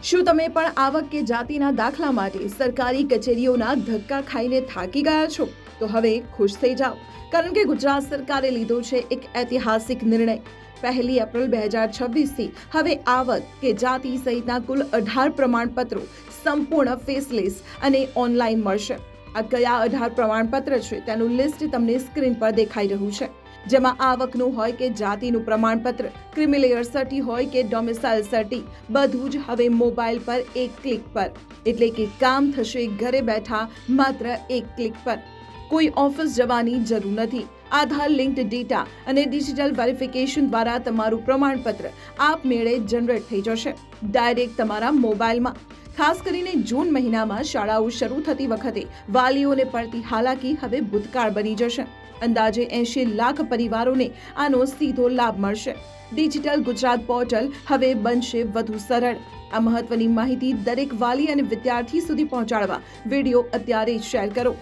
શું તમે પણ આવક કે જાતિના દાખલા માટે સરકારી કચેરીઓના ધક્કા ખાઈને થાકી ગયા છો? તો હવે ખુશ થઈ જાઓ, કારણ કે ગુજરાત સરકારે લીધો છે એક ઐતિહાસિક નિર્ણય। 1 એપ્રિલ 2026 થી હવે આવક કે જાતિ સહિતના કુલ 18 પ્રમાણપત્રો સંપૂર્ણ ફેસલેસ અને ઓનલાઈન મળશે। આ કયા 18 પ્રમાણપત્ર છે તેનું લિસ્ટ તમને સ્ક્રીન પર દેખાઈ રહ્યું છે, જેમાં આવકનું હોય કે જાતિનું પ્રમાણપત્ર, ક્રિમિલેયર સર્ટી હોય કે ડોમિસાઇલ સર્ટી, બધું જ હવે મોબાઈલ પર એક ક્લિક પર, એટલે કે કામ થશે ઘરે બેઠા માત્ર એક ક્લિક પર। કોઈ ઓફિસ જવાની જરૂર નથી। આધાર લિંક્ડ ડેટા અને ડિજિટલ વેરિફિકેશન દ્વારા તમારું પ્રમાણપત્ર આપમેળે જનરેટ થઈ જશે ડાયરેક્ટ તમારા મોબાઈલમાં। ખાસ કરીને જૂન મહિનામાં શાળાઓ શરૂ થતી વખતે વાલીઓને પડતી હાલાકી હવે ભૂતકાળ બની જશે। અંદાજે 80 લાખ પરિવારોને આનો સીધો લાભ મળશે। ડિજિટલ ગુજરાત પોર્ટલ હવે બનશે વધુ સરળ। આ મહત્વની માહિતી દરેક વાલી અને વિદ્યાર્થી સુધી પહોંચાડવા વિડીયો અત્યારે જ શેર કરો।